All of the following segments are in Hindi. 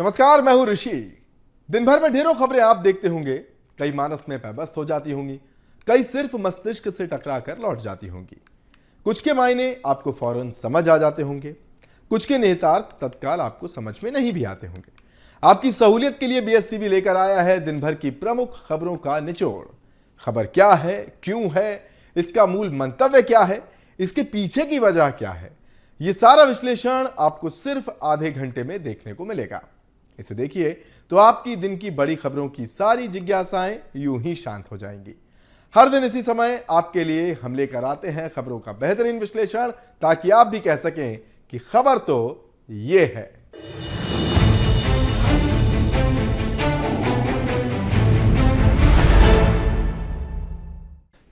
नमस्कार, मैं हूं ऋषि। दिन भर में ढेरों खबरें आप देखते होंगे। कई मानस में पैबस्त हो जाती होंगी, कई सिर्फ मस्तिष्क से टकरा कर लौट जाती होंगी। कुछ के मायने आपको फौरन समझ आ जाते होंगे, कुछ के निहितार्थ तत्काल आपको समझ में नहीं भी आते होंगे। आपकी सहूलियत के लिए बीएसटीवी लेकर आया है दिन भर की प्रमुख खबरों का निचोड़। खबर क्या है, क्यों है, इसका मूल मंतव्य क्या है, इसके पीछे की वजह क्या है, यह सारा विश्लेषण आपको सिर्फ आधे घंटे में देखने को मिलेगा। इसे देखिए तो आपकी दिन की बड़ी खबरों की सारी जिज्ञासाएं यूं ही शांत हो जाएंगी। हर दिन इसी समय आपके लिए हम लेकर आते हैं खबरों का बेहतरीन विश्लेषण, ताकि आप भी कह सकें कि खबर तो ये है।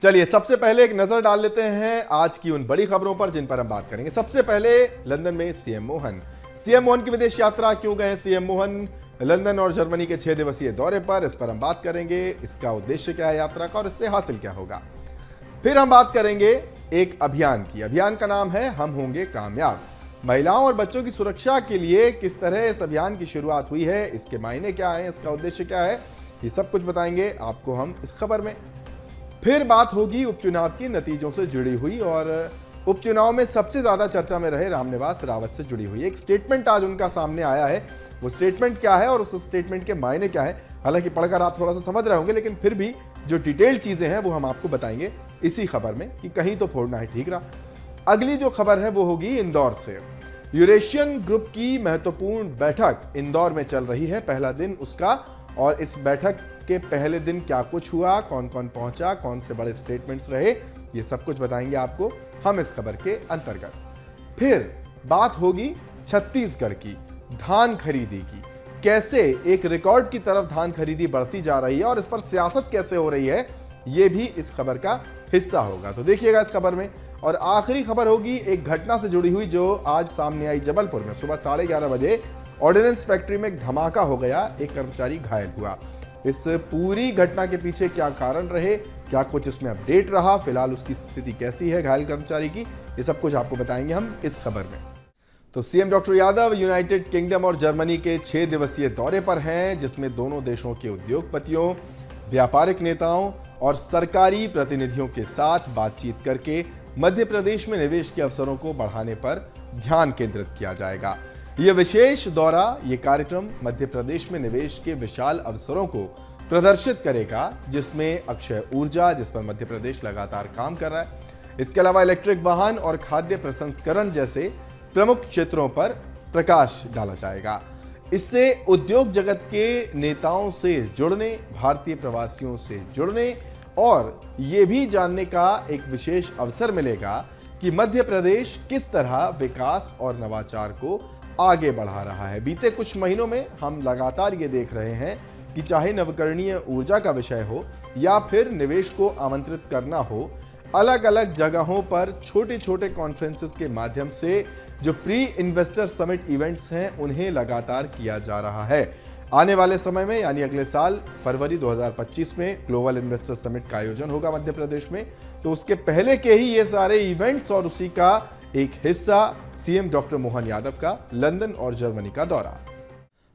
चलिए सबसे पहले एक नजर डाल लेते हैं आज की उन बड़ी खबरों पर जिन पर हम बात करेंगे। सबसे पहले लंदन में सीएम मोहन की विदेश यात्रा क्यों गए सीएम मोहन लंदन और जर्मनी के 6 दिवसीय दौरे पर, इस पर हम बात करेंगे। इसका उद्देश्य क्या है यात्रा का और इससे हासिल क्या होगा। फिर हम बात करेंगे एक अभियान की। अभियान का नाम है हम होंगे कामयाब। महिलाओं और बच्चों की सुरक्षा के लिए किस तरह इस अभियान की शुरुआत हुई है, इसके मायने क्या है, इसका उद्देश्य क्या है, ये सब कुछ बताएंगे आपको हम इस खबर में। फिर बात होगी उपचुनाव के नतीजों से जुड़ी हुई और उपचुनाव में सबसे ज्यादा चर्चा में रहे रामनिवास रावत से जुड़ी हुई एक स्टेटमेंट आज उनका सामने आया है। वो स्टेटमेंट क्या है और उस स्टेटमेंट के मायने क्या है, हालांकि पढ़कर आप थोड़ा सा समझ रहे होंगे, लेकिन फिर भी जो डिटेल्ड चीजें हैं वो हम आपको बताएंगे इसी खबर में कि कहीं तो फोड़ना है ठीक रहा। अगली जो खबर है वो होगी इंदौर से। यूरेशियन ग्रुप की महत्वपूर्ण बैठक इंदौर में चल रही है, पहला दिन उसका, और इस बैठक के पहले दिन क्या कुछ हुआ, कौन कौन पहुंचा, कौन से बड़े स्टेटमेंट्स रहे, ये सब कुछ बताएंगे आपको हम इस खबर के अंतर्गत। फिर बात होगी छत्तीसगढ़ की धान खरीदी की। कैसे एक रिकॉर्ड की तरफ धान खरीदी बढ़ती जा रही है और इस पर सियासत कैसे हो रही है, यह भी इस खबर का हिस्सा होगा, तो देखिएगा इस खबर में। और आखिरी खबर होगी एक घटना से जुड़ी हुई जो आज सामने आई जबलपुर में। सुबह 11:30 बजे ऑर्डिनेंस फैक्ट्री में एक धमाका हो गया, एक कर्मचारी घायल हुआ। इस पूरी घटना के पीछे क्या कारण रहे, क्या कुछ इसमें अपडेट रहा, फिलहाल उसकी स्थिति कैसी है घायल कर्मचारी की, ये सब कुछ आपको बताएंगे हम इस खबर में। तो CM doctor Yadav United kingdom और जर्मनी के 6 दिवसीय दौरे पर हैं, जिसमें दोनों देशों के उद्योगपतियों, व्यापारिक नेताओं और सरकारी प्रतिनिधियों के साथ बातचीत करके मध्य प्रदेश में निवेश के अवसरों को बढ़ाने पर ध्यान केंद्रित किया जाएगा। यह विशेष दौरा, यह कार्यक्रम मध्य प्रदेश में निवेश के विशाल अवसरों को प्रदर्शित करेगा, जिसमें अक्षय ऊर्जा, जिस पर मध्य प्रदेश लगातार काम कर रहा है, इसके अलावा इलेक्ट्रिक वाहन और खाद्य प्रसंस्करण जैसे प्रमुख क्षेत्रों पर प्रकाश डाला जाएगा। इससे उद्योग जगत के नेताओं से जुड़ने, भारतीय प्रवासियों से जुड़ने और यह भी जानने का एक विशेष अवसर मिलेगा कि मध्य प्रदेश किस तरह विकास और नवाचार को आगे बढ़ा रहा है। बीते कुछ महीनों में हम लगातार ये देख रहे हैं कि चाहे नवकरणीय ऊर्जा का विषय हो या फिर निवेश को आमंत्रित करना हो, अलग अलग जगहों पर छोटे छोटे कॉन्फ्रेंसेस के माध्यम से जो प्री इन्वेस्टर समिट इवेंट्स हैं उन्हें लगातार किया जा रहा है। आने वाले समय में यानी अगले साल फरवरी 2025 में ग्लोबल इन्वेस्टर समिट का आयोजन होगा मध्य प्रदेश में, तो उसके पहले के ही ये सारे इवेंट्स और उसी का एक हिस्सा सीएम डॉक्टर मोहन यादव का लंदन और जर्मनी का दौरा।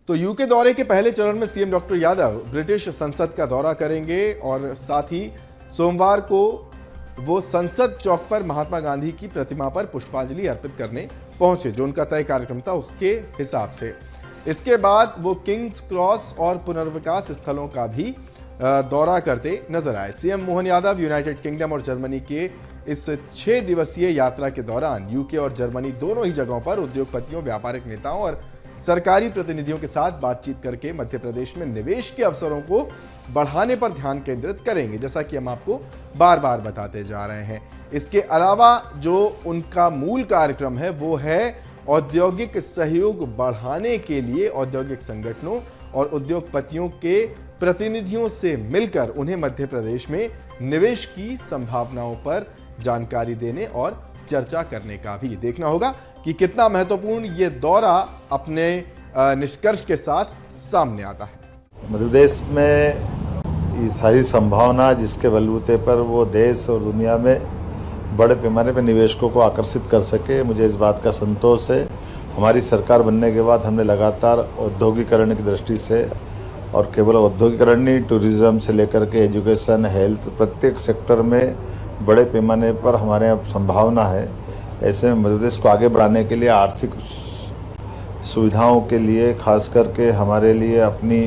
तो यूके दौरे के पहले चरण में सीएम डॉक्टर यादव ब्रिटिश संसद का दौरा करेंगे और साथ ही सोमवार को वो संसद चौक पर महात्मा गांधी की प्रतिमा पर पुष्पांजलि अर्पित करने पहुंचे, जो उनका तय कार्यक्रम था उसके हिसाब से। इसके बाद वो किंग्स क्रॉस और पुनर्विकास स्थलों का भी दौरा करते नजर आए। CM Mohan Yadav United kingdom और जर्मनी के इस 6 दिवसीय यात्रा के दौरान यूके और जर्मनी दोनों ही जगहों पर उद्योगपतियों, व्यापारिक नेताओं और सरकारी प्रतिनिधियों के साथ बातचीत करके मध्य प्रदेश में निवेश के अवसरों को बढ़ाने पर ध्यान केंद्रित करेंगे, जैसा कि हम आपको बार बार बताते जा रहे हैं। इसके अलावा जो उनका मूल कार्यक्रम है वो है औद्योगिक सहयोग बढ़ाने के लिए औद्योगिक संगठनों और उद्योगपतियों के प्रतिनिधियों से मिलकर उन्हें मध्य प्रदेश में निवेश की संभावनाओं पर जानकारी देने और चर्चा करने का भी देखना होगा कि कितना महत्वपूर्ण ये दौरा अपने निष्कर्ष के साथ सामने आता है। मध्य प्रदेश में ये सारी संभावना जिसके बलबूते पर वो देश और दुनिया में बड़े पैमाने पर निवेशकों को आकर्षित कर सके, मुझे इस बात का संतोष है। हमारी सरकार बनने के बाद हमने लगातार औद्योगिकरण की दृष्टि से, और केवल औद्योगिकरण नहीं, टूरिज़्म से लेकर के एजुकेशन, हेल्थ, प्रत्येक सेक्टर में बड़े पैमाने पर हमारे यहाँ संभावना है। ऐसे में मध्य प्रदेश को आगे बढ़ाने के लिए, आर्थिक सुविधाओं के लिए, खास करके हमारे लिए अपनी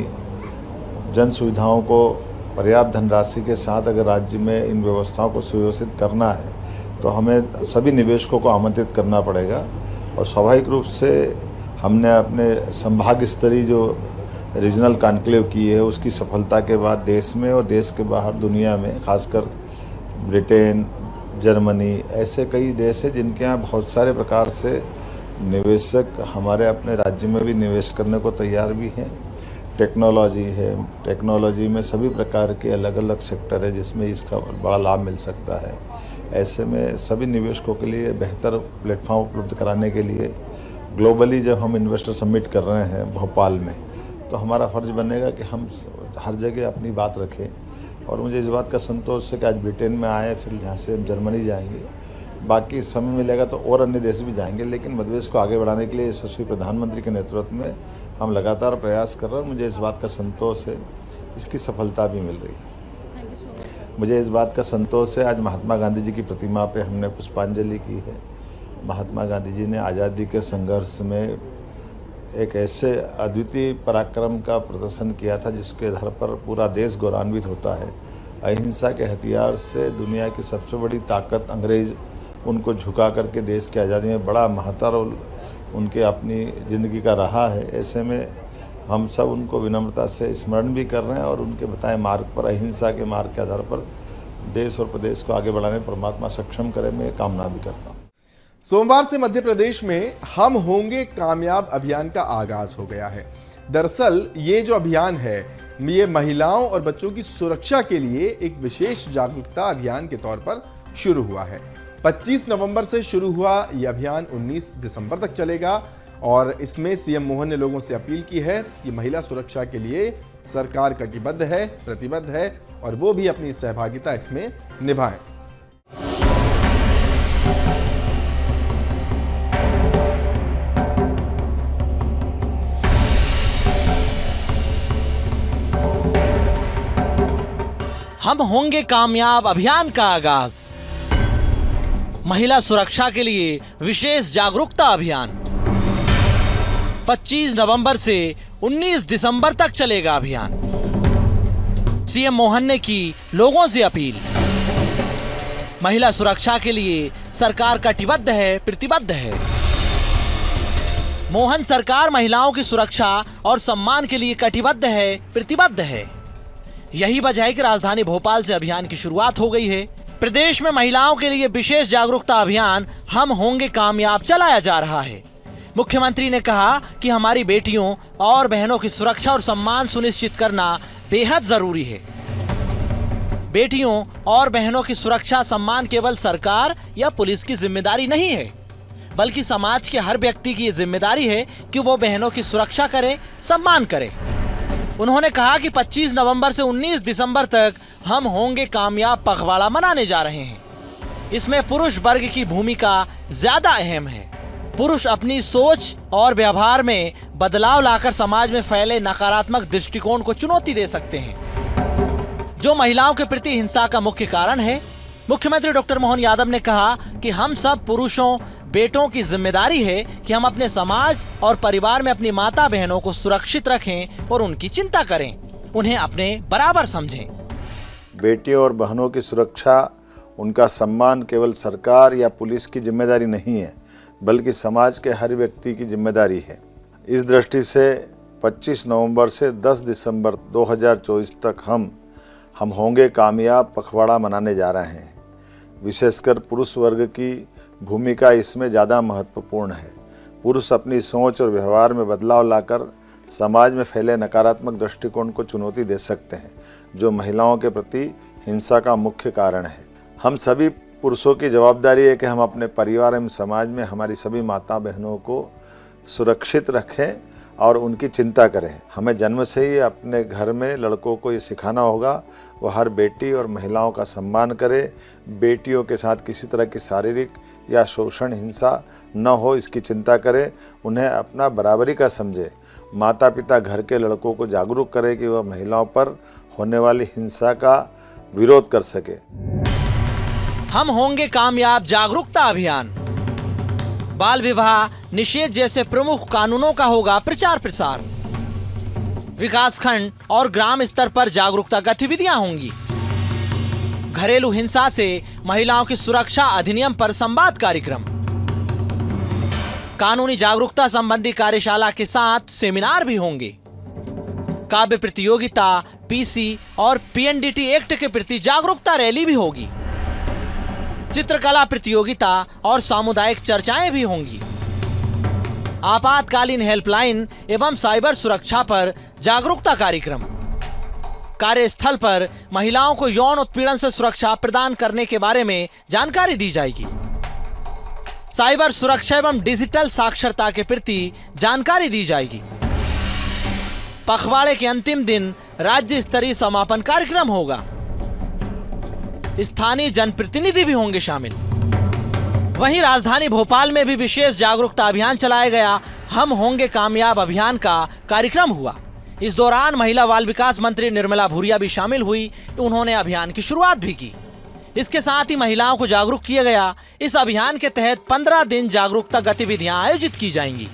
जन सुविधाओं को पर्याप्त धनराशि के साथ अगर राज्य में इन व्यवस्थाओं को सुव्यवस्थित करना है तो हमें सभी निवेशकों को आमंत्रित करना पड़ेगा। और स्वाभाविक रूप से हमने अपने संभाग स्तरीय जो रीजनल कॉन्क्लेव की है उसकी सफलता के बाद देश में और देश के बाहर दुनिया में, खासकर ब्रिटेन, जर्मनी, ऐसे कई देश हैं जिनके यहाँ बहुत सारे प्रकार से निवेशक हमारे अपने राज्य में भी निवेश करने को तैयार भी हैं। टेक्नोलॉजी है, टेक्नोलॉजी में सभी प्रकार के अलग अलग सेक्टर है जिसमें इसका बड़ा लाभ मिल सकता है। ऐसे में सभी निवेशकों के लिए बेहतर प्लेटफॉर्म उपलब्ध कराने के लिए ग्लोबली जब हम इन्वेस्टर समिट कर रहे हैं भोपाल में, तो हमारा फ़र्ज़ बनेगा कि हम हर जगह अपनी बात रखें। और मुझे इस बात का संतोष है कि आज ब्रिटेन में आए, फिर यहाँ से हम जर्मनी जाएंगे, बाकी समय मिलेगा तो और अन्य देश भी जाएंगे, लेकिन मध्य प्रदेश को आगे बढ़ाने के लिए यशस्वी प्रधानमंत्री के नेतृत्व में हम लगातार प्रयास कर रहे हैं। मुझे इस बात का संतोष है, इसकी सफलता भी मिल रही है। मुझे इस बात का संतोष है, आज महात्मा गांधी जी की प्रतिमा पे हमने पुष्पांजलि की है। महात्मा गांधी जी ने आज़ादी के संघर्ष में एक ऐसे अद्वितीय पराक्रम का प्रदर्शन किया था जिसके आधार पर पूरा देश गौरवान्वित होता है। अहिंसा के हथियार से दुनिया की सबसे बड़ी ताकत अंग्रेज़ उनको झुका करके देश की आज़ादी में बड़ा महत्तर उनके अपनी ज़िंदगी का रहा है। ऐसे में हम सब उनको विनम्रता से स्मरण भी कर रहे हैं और उनके बताए मार्ग पर, अहिंसा के मार्ग के आधार पर देश और प्रदेश को आगे बढ़ाने परमात्मा सक्षम करे, मैं कामना भी करता हूँ। सोमवार से मध्य प्रदेश में हम होंगे कामयाब अभियान का आगाज हो गया है। दरअसल ये जो अभियान है ये महिलाओं और बच्चों की सुरक्षा के लिए एक विशेष जागरूकता अभियान के तौर पर शुरू हुआ है। 25 नवंबर से शुरू हुआ यह अभियान 19 दिसंबर तक चलेगा और इसमें सीएम मोहन ने लोगों से अपील की है कि महिला सुरक्षा के लिए सरकार कटिबद्ध है, प्रतिबद्ध है और वो भी अपनी सहभागिता इसमें निभाएं। हम होंगे कामयाब अभियान का आगाज, महिला सुरक्षा के लिए विशेष जागरूकता अभियान। 25 नवंबर से 19 दिसंबर तक चलेगा अभियान। सीएम मोहन ने की लोगों से अपील, महिला सुरक्षा के लिए सरकार कटिबद्ध है, प्रतिबद्ध है। मोहन सरकार महिलाओं की सुरक्षा और सम्मान के लिए कटिबद्ध है, प्रतिबद्ध है। यही वजह है कि राजधानी भोपाल से अभियान की शुरुआत हो गई है। प्रदेश में महिलाओं के लिए विशेष जागरूकता अभियान हम होंगे कामयाब चलाया जा रहा है। मुख्यमंत्री ने कहा कि हमारी बेटियों और बहनों की सुरक्षा और सम्मान सुनिश्चित करना बेहद जरूरी है। बेटियों और बहनों की सुरक्षा सम्मान केवल सरकार या पुलिस की जिम्मेदारी नहीं है, बल्कि समाज के हर व्यक्ति की ये जिम्मेदारी है कि वो बहनों की सुरक्षा करे, सम्मान करे। उन्होंने कहा कि 25 नवंबर से 19 दिसंबर तक हम होंगे कामयाब पखवाड़ा मनाने जा रहे हैं। इसमें पुरुष वर्ग की भूमिका ज्यादा अहम है। पुरुष अपनी सोच और व्यवहार में बदलाव लाकर समाज में फैले नकारात्मक दृष्टिकोण को चुनौती दे सकते हैं, जो महिलाओं के प्रति हिंसा का मुख्य कारण है। मुख्यमंत्री डॉक्टर मोहन यादव ने कहा कि हम सब पुरुषों, बेटों की जिम्मेदारी है कि हम अपने समाज और परिवार में अपनी माता बहनों को सुरक्षित रखें और उनकी चिंता करें, उन्हें अपने बराबर समझें। बेटियों और बहनों की सुरक्षा, उनका सम्मान केवल सरकार या पुलिस की जिम्मेदारी नहीं है, बल्कि समाज के हर व्यक्ति की जिम्मेदारी है। इस दृष्टि से 25 नवंबर से 10 दिसंबर 2024 तक हम होंगे कामयाब पखवाड़ा मनाने जा रहे हैं। विशेषकर पुरुष वर्ग की भूमिका इसमें ज़्यादा महत्वपूर्ण है। पुरुष अपनी सोच और व्यवहार में बदलाव लाकर समाज में फैले नकारात्मक दृष्टिकोण को चुनौती दे सकते हैं, जो महिलाओं के प्रति हिंसा का मुख्य कारण है। हम सभी पुरुषों की जवाबदारी है कि हम अपने परिवार एवं समाज में हमारी सभी माता बहनों को सुरक्षित रखें और उनकी चिंता करें। हमें जन्म से ही अपने घर में लड़कों को ये सिखाना होगा वो हर बेटी और महिलाओं का सम्मान करे, बेटियों के साथ किसी तरह की शारीरिक या शोषण हिंसा न हो इसकी चिंता करे, उन्हें अपना बराबरी का समझे। माता पिता घर के लड़कों को जागरूक करें कि वह महिलाओं पर होने वाली हिंसा का विरोध कर सके। हम होंगे कामयाब जागरूकता अभियान। बाल विवाह निषेध जैसे प्रमुख कानूनों का होगा प्रचार प्रसार। विकासखंड और ग्राम स्तर पर जागरूकता गतिविधियां होंगी। घरेलू हिंसा से महिलाओं की सुरक्षा अधिनियम पर संवाद कार्यक्रम। कानूनी जागरूकता संबंधी कार्यशाला के साथ सेमिनार भी होंगे। काव्य प्रतियोगिता, पीसी और पीएनडीटी एक्ट के प्रति जागरूकता रैली भी होगी। चित्रकला प्रतियोगिता और सामुदायिक चर्चाएं भी होंगी। आपातकालीन हेल्पलाइन एवं साइबर सुरक्षा पर जागरूकता कार्यक्रम। कार्यस्थल पर महिलाओं को यौन उत्पीड़न से सुरक्षा प्रदान करने के बारे में जानकारी दी जाएगी। साइबर सुरक्षा एवं डिजिटल साक्षरता के प्रति जानकारी दी जाएगी। पखवाड़े के अंतिम दिन राज्य स्तरीय समापन कार्यक्रम होगा। स्थानीय जनप्रतिनिधि भी होंगे शामिल। वहीं राजधानी भोपाल में भी विशेष जागरूकता अभियान चलाया गया। हम होंगे कामयाब अभियान का कार्यक्रम हुआ। इस दौरान महिला बाल विकास मंत्री निर्मला भूरिया भी शामिल हुई। उन्होंने अभियान की शुरुआत भी की। इसके साथ ही महिलाओं को जागरूक किया गया। इस अभियान के तहत 15 दिन जागरूकता गतिविधियां आयोजित की जाएंगी।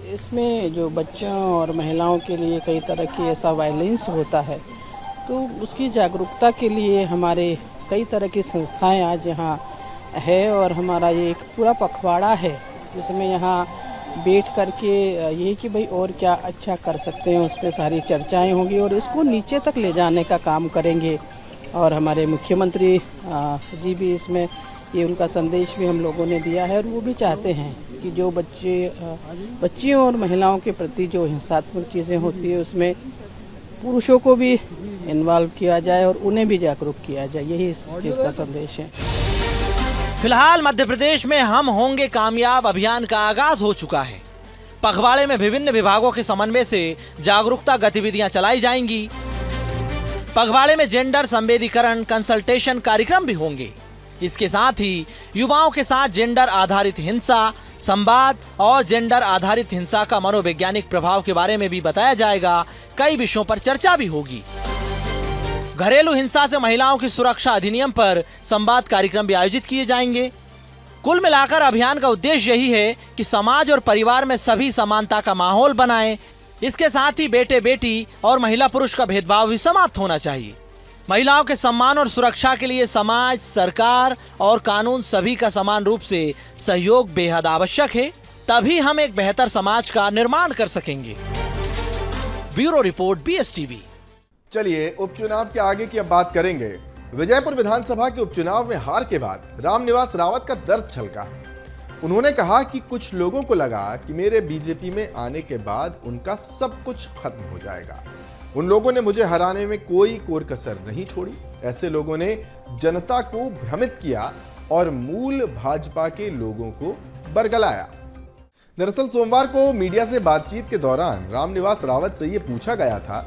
इसमें जो बच्चों और महिलाओं के लिए कई तरह की ऐसा वायलेंस होता है, तो उसकी जागरूकता के लिए हमारे कई तरह की संस्थाएं आज यहाँ है और हमारा ये एक पूरा पखवाड़ा है जिसमें यहाँ बैठ करके ये कि भाई और क्या अच्छा कर सकते हैं उस पर सारी चर्चाएं होंगी और इसको नीचे तक ले जाने का काम करेंगे। और हमारे मुख्यमंत्री जी भी इसमें ये उनका संदेश भी हम लोगों ने दिया है और वो भी चाहते हैं कि जो बच्चियों और महिलाओं के प्रति जो हिंसात्मक चीज़ें होती है उसमें पुरुषों को भी इन्वॉल्व किया जाए और उन्हें भी जागरूक किया जाए। यही इस चीज़ का संदेश है। फिलहाल मध्य प्रदेश में हम होंगे कामयाब अभियान का आगाज हो चुका है। पखवाड़े में विभिन्न विभागों के समन्वय से जागरूकता गतिविधियां चलाई जाएंगी। पखवाड़े में जेंडर संवेदीकरण कंसल्टेशन कार्यक्रम भी होंगे। इसके साथ ही युवाओं के साथ जेंडर आधारित हिंसा, संवाद और जेंडर आधारित हिंसा का मनोवैज्ञानिक प्रभाव के बारे में भी बताया जाएगा। कई विषयों पर चर्चा भी होगी। घरेलू हिंसा से महिलाओं की सुरक्षा अधिनियम पर संवाद कार्यक्रम भी आयोजित किए जाएंगे। कुल मिलाकर अभियान का उद्देश्य यही है कि समाज और परिवार में सभी समानता का माहौल बनाएं। इसके साथ ही बेटे बेटी और महिला पुरुष का भेदभाव भी समाप्त होना चाहिए। महिलाओं के सम्मान और सुरक्षा के लिए समाज, सरकार और कानून सभी का समान रूप से सहयोग बेहद आवश्यक है। तभी हम एक बेहतर समाज का निर्माण कर सकेंगे। Bureau report BSTV। चलिए उपचुनाव के आगे की अब बात करेंगे। विजयपुर विधानसभा के उपचुनाव में हार के बाद रामनिवास रावत का दर्द छलका। उन्होंने कहा कि कुछ लोगों को लगा कि मेरे बीजेपी में आने के बाद उनका सब कुछ खत्म हो जाएगा। उन लोगों ने मुझे हराने में कोई कोर कसर नहीं छोड़ी। ऐसे लोगों ने जनता को भ्रमित किया और मूल भाजपा के लोगों को बरगलाया। दरअसल सोमवार को मीडिया से बातचीत के दौरान रामनिवास रावत से ये पूछा गया था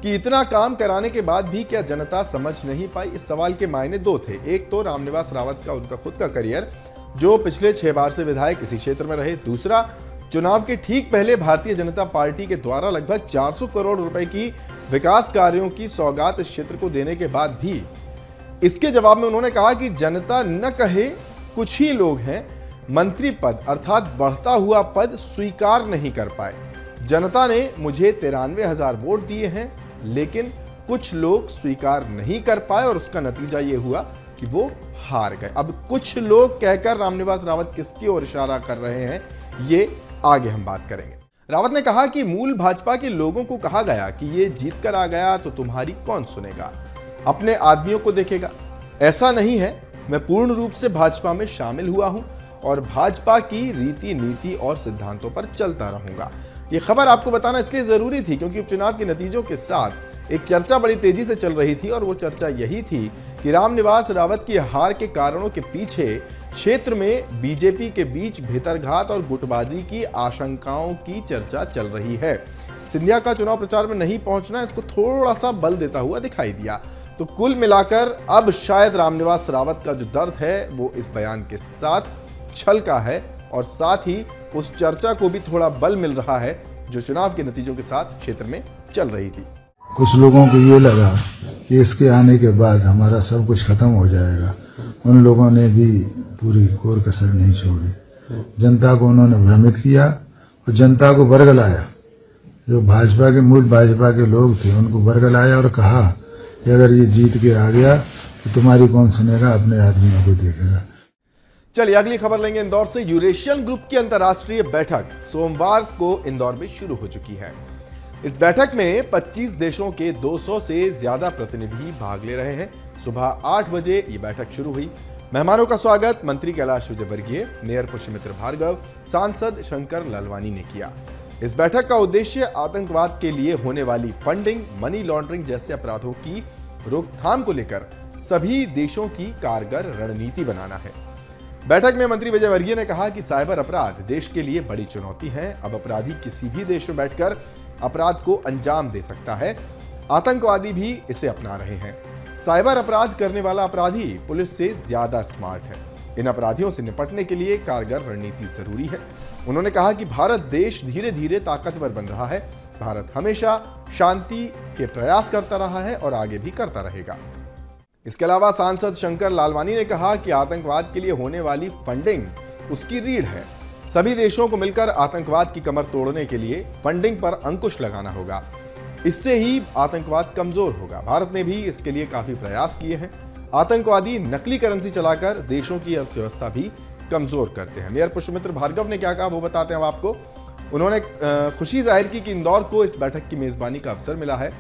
कि इतना काम कराने के बाद भी क्या जनता समझ नहीं पाई। इस सवाल के मायने दो थे। एक तो रामनिवास रावत का उनका खुद का करियर, जो पिछले 6 बार से विधायक इसी क्षेत्र में रहे। दूसरा, चुनाव के ठीक पहले भारतीय जनता पार्टी के द्वारा लगभग 400 करोड़ रुपए की विकास कार्यों की सौगात इस क्षेत्र को देने के बाद भी इसके जवाब में उन्होंने कहा कि जनता न कहे कुछ ही लोग हैं मंत्री पद अर्थात बढ़ता हुआ पद स्वीकार नहीं कर पाए। जनता ने मुझे 93,000 वोट दिए हैं, लेकिन कुछ लोग स्वीकार नहीं कर पाए और उसका नतीजा ये हुआ कि वो हार गए। अब कुछ लोग कहकर रामनिवास रावत किसकी ओर इशारा कर रहे हैं, ये आगे हम बात करेंगे। रावत ने कहा कि मूल भाजपा के लोगों को कहा गया कि ये जीत कर आ गया तो तुम्हारी कौन सुनेगा, अपने आदमियों को देखेगा। ऐसा नहीं है, मैं पूर्ण रूप से भाजपा में शामिल हुआ हूं और भाजपा की रीति नीति और सिद्धांतों पर चलता रहूंगा। ये खबर आपको बताना इसलिए जरूरी थी क्योंकि उपचुनाव के नतीजों के साथ एक चर्चा बड़ी तेजी से चल रही थी और वो चर्चा यही थी कि रामनिवास रावत की हार के कारणों के पीछे क्षेत्र में बीजेपी के बीच भीतरघात और गुटबाजी की आशंकाओं की चर्चा चल रही है। सिंधिया का चुनाव प्रचार में नहीं पहुंचना इसको थोड़ा सा बल देता हुआ दिखाई दिया। तो कुल मिलाकर अब शायद रामनिवास रावत का जो दर्द है वो इस बयान के साथ छल का है और साथ ही उस चर्चा को भी थोड़ा बल मिल रहा है जो चुनाव के नतीजों के साथ क्षेत्र में चल रही थी। कुछ लोगों को ये लगा कि इसके आने के बाद हमारा सब कुछ खत्म हो जाएगा। उन लोगों ने भी पूरी कोर कसर नहीं छोड़ी। जनता को उन्होंने भ्रमित किया और जनता को बरगलाया। जो भाजपा के लोग थे उनको बरगलाया और कहा कि अगर ये जीत के आ गया तो तुम्हारी कौन सुनेगा, अपने आदमियों को देखेगा। चलिए अगली खबर लेंगे इंदौर से। यूरेशियन ग्रुप की अंतर्राष्ट्रीय बैठक सोमवार को इंदौर में शुरू हो चुकी है। इस बैठक में 25 देशों के 200 से ज्यादा प्रतिनिधि भाग ले रहे हैं। सुबह 8 बजे ये बैठक शुरू हुई। मेहमानों का स्वागत मंत्री कैलाश विजयवर्गीय, मेयर पुष्यमित्र भार्गव, सांसद शंकर लालवानी ने किया। इस बैठक का उद्देश्य आतंकवाद के लिए होने वाली फंडिंग, मनी लॉन्ड्रिंग जैसे अपराधों की रोकथाम को लेकर सभी देशों की कारगर रणनीति बनाना है। बैठक में मंत्री विजयवर्गीय ने कहा कि साइबर अपराध देश के लिए बड़ी चुनौती है। अब अपराधी किसी भी देश में बैठकर अपराध को अंजाम दे सकता है। आतंकवादी भी इसे अपना रहे हैं। साइबर अपराध करने वाला अपराधी पुलिस से ज्यादा स्मार्ट है। इन अपराधियों से निपटने के लिए कारगर रणनीति जरूरी है। उन्होंने कहा कि भारत देश धीरे धीरे ताकतवर बन रहा है। भारत हमेशा शांति के प्रयास करता रहा है और आगे भी करता रहेगा। इसके अलावा सांसद शंकर लालवानी ने कहा कि आतंकवाद के लिए होने वाली फंडिंग उसकी रीढ़ है। सभी देशों को मिलकर आतंकवाद की कमर तोड़ने के लिए फंडिंग पर अंकुश लगाना होगा। इससे ही आतंकवाद कमजोर होगा। भारत ने भी इसके लिए काफी प्रयास किए हैं। आतंकवादी नकली करेंसी चलाकर देशों की अर्थव्यवस्था भी कमजोर करते हैं। मेयर पुष्यमित्र भार्गव ने क्या कहा वो बताते हैं आपको। उन्होंने खुशी जाहिर की कि इंदौर को इस बैठक की मेजबानी का अवसर मिला है।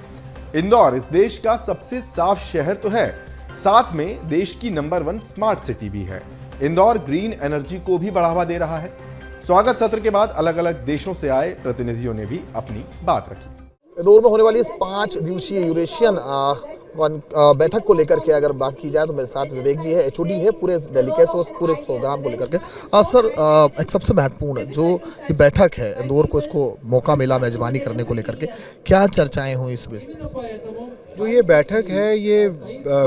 इंदौर इस देश का सबसे साफ शहर तो है, साथ में देश की नंबर 1 स्मार्ट सिटी भी है। इंदौर ग्रीन एनर्जी को भी बढ़ावा दे रहा है। स्वागत सत्र के बाद अलग अलग देशों से आए प्रतिनिधियों ने भी अपनी बात रखी। इंदौर में होने वाली इस 5 दिवसीय यूरेशियन बैठक को लेकर के अगर बात की जाए तो मेरे साथ विवेक जी है, एचओडी है पूरे डेलीकेट्स और पूरे प्रोग्राम को लेकर के। सर, एक सबसे महत्वपूर्ण जो ये बैठक है इंदौर को इसको मौका मिला मेजबानी करने को लेकर के, क्या चर्चाएं हुई इस विषय? जो ये बैठक है ये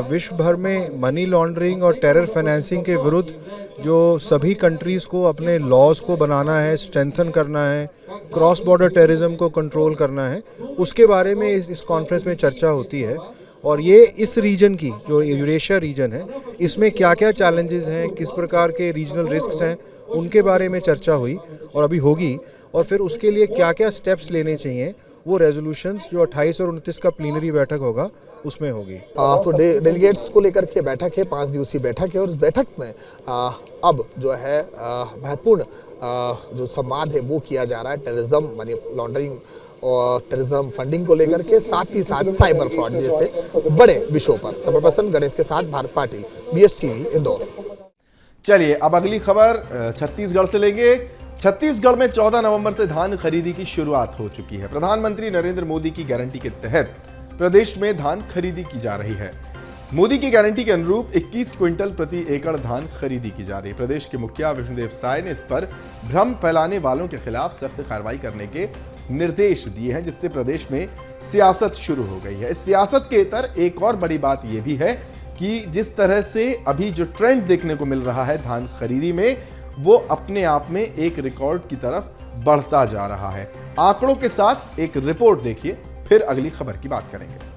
विश्व भर में मनी लॉन्ड्रिंग और टेरर फाइनेंसिंग के विरुद्ध जो सभी कंट्रीज़ को अपने लॉज को बनाना है, स्ट्रेंथन करना है, क्रॉस बॉर्डर टेररिज्म को कंट्रोल करना है, उसके बारे में इस कॉन्फ्रेंस में चर्चा होती है। और ये इस रीजन की जो यूरेशिया रीजन है इसमें क्या क्या चैलेंजेस हैं, किस प्रकार के रीजनल रिस्क्स हैं, उनके बारे में चर्चा हुई और अभी होगी। और फिर उसके लिए क्या क्या स्टेप्स लेने चाहिए वो रेजोल्यूशंस जो 28 और 29 का प्लीनरी बैठक होगा उसमें होगी। तो डेलीगेट्स को लेकर के बैठक है, 5 दिवसीय बैठक है और इस बैठक में अब जो है महत्वपूर्ण जो संवाद है वो किया जा रहा है टेररिज्म, मनी लॉन्ड्रिंग और टेररिज्म फंडिंग को लेकर के, साथ ही साथ साइबर फ्रॉड जैसे बड़े विषयों पर। कैमरा पर्सन गणेश के साथ भारत पाटिल, BSTV इंदौर। चलिए अब अगली खबर छत्तीसगढ़ से लेंगे। छत्तीसगढ़ में 14 नवंबर से धान खरीदी की शुरुआत हो चुकी है। प्रधानमंत्री नरेंद्र मोदी की गारंटी के तहत प्रदेश में धान खरीदी की जा रही है। मोदी की गारंटी के अनुरूप 21 क्विंटल प्रति एकड़ धान खरीदी की जा रही है। प्रदेश के मुखिया विष्णुदेव साय ने इस पर भ्रम फैलाने वालों के खिलाफ सख्त कार्रवाई करने के निर्देश दिए हैं, जिससे प्रदेश में सियासत शुरू हो गई है। इस सियासत के इतर एक और बड़ी बात यह भी है कि जिस तरह से अभी जो ट्रेंड देखने को मिल रहा है धान खरीदी में, वो अपने आप में एक रिकॉर्ड की तरफ बढ़ता जा रहा है। आंकड़ों के साथ एक रिपोर्ट देखिए, फिर अगली खबर की बात करेंगे।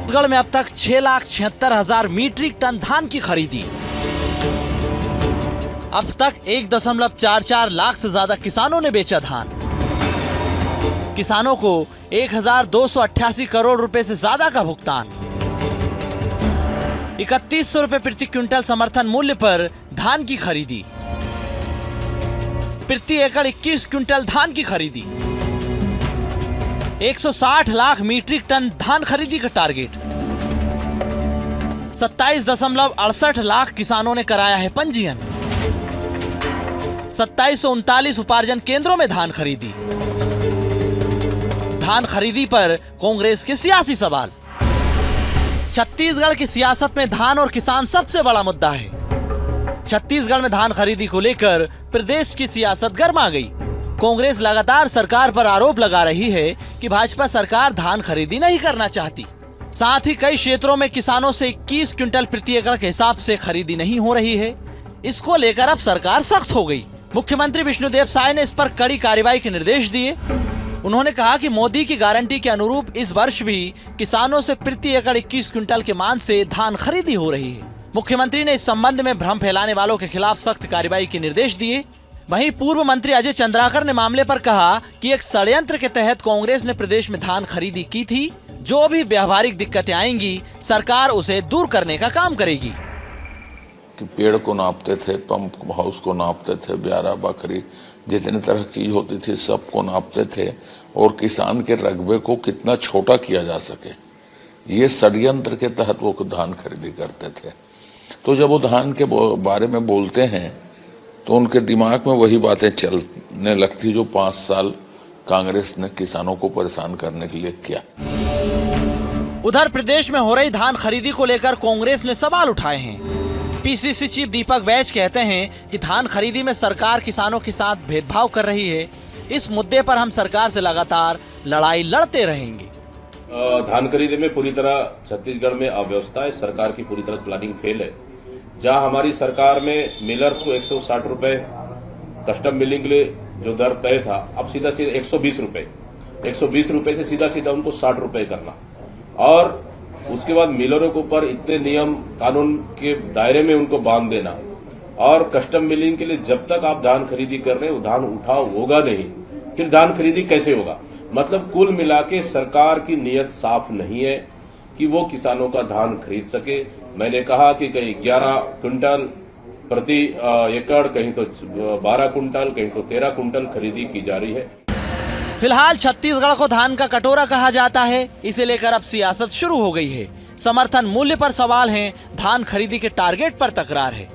छत्तीसगढ़ में अब तक 6,76,000 मीट्रिक टन धान की खरीदी। अब तक 1.44 लाख से ज्यादा किसानों ने बेचा धान। किसानों को 1,288 करोड़ रुपए से ज्यादा का भुगतान। 3,100 रुपए प्रति क्विंटल समर्थन मूल्य पर धान की खरीदी। प्रति एकड़ 21 क्विंटल धान की खरीदी। 160 लाख मीट्रिक टन धान खरीदी का टारगेट। 27.68 लाख किसानों ने कराया है पंजीयन। 2739 उपार्जन केंद्रों में धान खरीदी। धान खरीदी पर कांग्रेस के सियासी सवाल। छत्तीसगढ़ की सियासत में धान और किसान सबसे बड़ा मुद्दा है। छत्तीसगढ़ में धान खरीदी को लेकर प्रदेश की सियासत गर्मा गई। कांग्रेस लगातार सरकार पर आरोप लगा रही है कि भाजपा सरकार धान खरीदी नहीं करना चाहती। साथ ही कई क्षेत्रों में किसानों से 21 क्विंटल प्रति एकड़ के हिसाब से खरीदी नहीं हो रही है। इसको लेकर अब सरकार सख्त हो गई। मुख्यमंत्री विष्णुदेव साय ने इस पर कड़ी कार्रवाई के निर्देश दिए। उन्होंने कहा कि मोदी की गारंटी के अनुरूप इस वर्ष भी किसानों से प्रति एकड़ 21 क्विंटल के मान से धान खरीदी हो रही है। मुख्यमंत्री ने इस संबंध में भ्रम फैलाने वालों के खिलाफ सख्त कार्रवाई के निर्देश दिए। वहीं पूर्व मंत्री अजय चंद्राकर ने मामले पर कहा कि एक षड्यंत्र के तहत कांग्रेस ने प्रदेश में धान खरीदी की थी। जो भी व्यावहारिक दिक्कतें आएंगी सरकार उसे दूर करने का काम करेगी। कि पेड़ को नापते थे, पंप हाउस को नापते थे, ब्यारा बकरी जितने तरह की चीज होती थी सबको नापते थे और किसान के रकबे को कितना छोटा किया जा सके, ये षड्यंत्र के तहत वो धान खरीदी करते थे। तो जब वो धान के बारे में बोलते हैं तो उनके दिमाग में वही बातें चलने लगती जो 5 साल कांग्रेस ने किसानों को परेशान करने के लिए किया। उधर प्रदेश में हो रही धान खरीदी को लेकर कांग्रेस ने सवाल उठाए हैं। पीसीसी चीफ दीपक बैज कहते हैं कि धान खरीदी में सरकार किसानों के साथ भेदभाव कर रही है। इस मुद्दे पर हम सरकार से लगातार लड़ाई लड़ते रहेंगे। धान खरीदी में पूरी तरह छत्तीसगढ़ में अव्यवस्था है। सरकार की पूरी तरह प्लानिंग फेल है। जहां हमारी सरकार में मिलर्स को 160 रुपए कस्टम मिलिंग के लिए जो दर तय था, अब सीधा 120 रुपए 120 रुपए से सीधा सीधा उनको 60 रुपए करना और उसके बाद मिलरों के ऊपर इतने नियम कानून के दायरे में उनको बांध देना और कस्टम मिलिंग के लिए जब तक आप धान खरीदी कर रहे हैं वो धान उठाव होगा नहीं, फिर धान खरीदी कैसे होगा। मतलब कुल मिला के सरकार की नीयत साफ नहीं है कि वो किसानों का धान खरीद सके। मैंने कहा कि कहीं 11 क्विंटल प्रति एकड़, कहीं तो 12 कुंटल, कहीं तो 13 कुंटल खरीदी की जा रही है। फिलहाल छत्तीसगढ़ को धान का कटोरा कहा जाता है। इसे लेकर अब सियासत शुरू हो गई है। समर्थन मूल्य पर सवाल है, धान खरीदी के टारगेट पर तकरार है।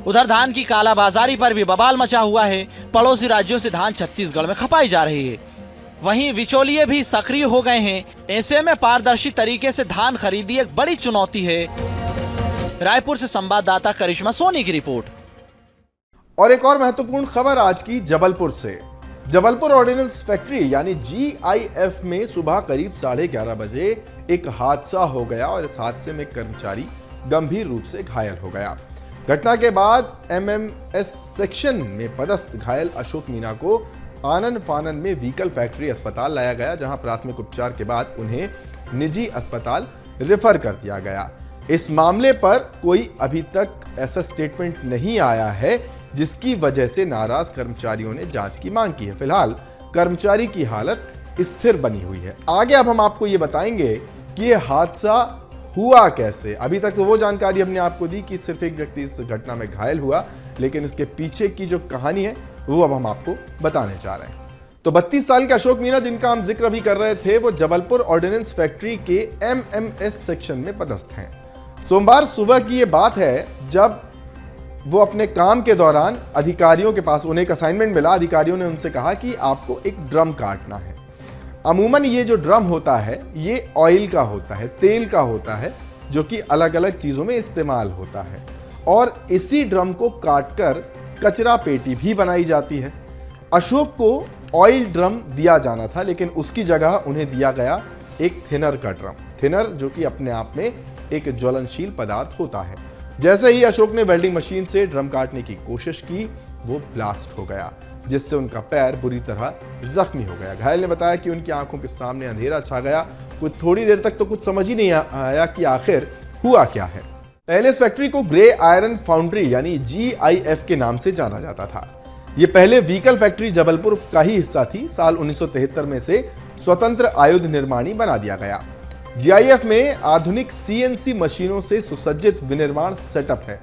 उधर धान की कालाबाजारी पर भी बवाल मचा हुआ है। पड़ोसी राज्यों से धान छत्तीसगढ़ में खपाई जा रही है। वहीं बिचौलिए भी सक्रिय हो गए हैं। ऐसे में पारदर्शी तरीके से धान खरीदी एक बड़ी चुनौती है। रायपुर से संवाददाता करिश्मा सोनी की रिपोर्ट। और एक और महत्वपूर्ण खबर आज की जबलपुर से। जबलपुर ऑर्डिनेंस फैक्ट्री यानी GIF में सुबह करीब 11:30 बजे एक हादसा हो गया और इस हादसे में कर्मचारी गंभीर रूप से घायल हो गया। घटना के बाद MMS सेक्शन में पदस्थ घायल अशोक मीणा को आनन फानन में व्हीकल फैक्ट्री अस्पताल लाया गया, जहां प्राथमिक उपचार के बाद उन्हें निजी अस्पताल रेफर कर दिया गया। इस मामले पर कोई अभी तक ऐसा स्टेटमेंट नहीं आया है जिसकी वजह से नाराज कर्मचारियों ने जांच की मांग की है। फिलहाल कर्मचारी की हालत स्थिर बनी हुई है। आगे अब हम आपको ये बताएंगे कि ये हादसा हुआ कैसे। अभी तक तो वो जानकारी हमने आपको दी कि सिर्फ एक व्यक्ति इस घटना में घायल हुआ, लेकिन इसके पीछे की जो कहानी है वो अब हम आपको बताने जा रहे हैं। तो 32 साल के अशोक मीणा, जिनका हम जिक्र भी कर रहे थे, वो जबलपुर ऑर्डिनेंस फैक्ट्री के MMS सेक्शन में पदस्थ हैं। सोमवार सुबह की ये बात है जब वो अपने काम के दौरान अधिकारियों के पास, उन्हें एक असाइनमेंट मिला। अधिकारियों ने उनसे कहा कि आपको एक ड्रम काटना है। अमूमन ये जो ड्रम होता है ये ऑयल का होता है, तेल का होता है, जो कि अलग अलग चीज़ों में इस्तेमाल होता है और इसी ड्रम को काटकर कचरा पेटी भी बनाई जाती है। अशोक को ऑयल ड्रम दिया जाना था, लेकिन उसकी जगह उन्हें दिया गया एक थिनर का ड्रम। थिनर जो कि अपने आप में एक ज्वलनशील पदार्थ होता है। जैसे ही अशोक ने वेल्डिंग मशीन से ड्रम काटने की कोशिश की, वो ब्लास्ट हो गया, जिससे उनका पैर बुरी तरह जख्मी हो गया। घायल ने बताया कि उनकी आंखों के सामने अंधेरा छा गया। कुछ थोड़ी देर तक तो कुछ समझ ही नहीं आया कि आखिर हुआ क्या है। पहले इस फैक्ट्री को ग्रे आयरन फाउंड्री यानी GIF के नाम से जाना जाता था। ये पहले व्हीकल फैक्ट्री जबलपुर का ही हिस्सा थी। साल 1973 में से स्वतंत्र आयुध निर्माणी बना दिया गया। GIF में आधुनिक CNC मशीनों से सुसज्जित विनिर्माण सेटअप है।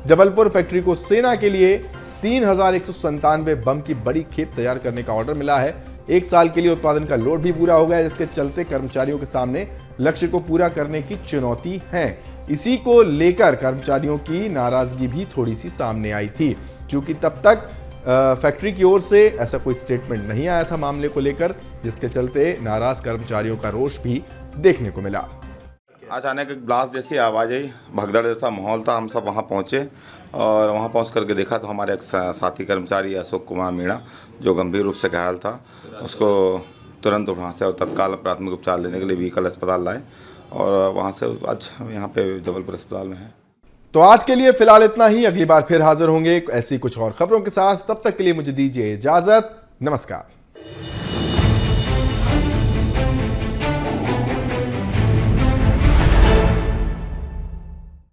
जबलपुर फैक्ट्री को सेना के लिए 3197 बम की बड़ी खेप तैयार करने का ऑर्डर मिला है। एक साल के लिए उत्पादन का लोड भी पूरा हो गया, जिसके चलते कर्मचारियों के सामने लक्ष्य को पूरा करने की चुनौती है। इसी को लेकर कर्मचारियों की नाराजगी भी थोड़ी सी सामने आई थी, क्योंकि तब तक फैक्ट्री की ओर से ऐसा कोई स्टेटमेंट नहीं आया था मामले को लेकर, जिसके चलते नाराज कर्मचारियों का रोष भी देखने को मिला। अचानक एक ब्लास्ट जैसी आवाज़ आई, भगदड़ जैसा माहौल था। हम सब वहाँ पहुँचे और वहाँ पहुँच करके देखा तो हमारे एक साथी कर्मचारी अशोक कुमार मीणा, जो गंभीर रूप से घायल था, उसको तुरंत वहाँ से और तत्काल प्राथमिक उपचार लेने के लिए व्हीकल अस्पताल लाए और वहाँ से आज यहाँ पे जबलपुर अस्पताल में है। तो आज के लिए फिलहाल इतना ही। अगली बार फिर हाजिर होंगे ऐसी कुछ और खबरों के साथ। तब तक के लिए मुझे दीजिए इजाजत। नमस्कार।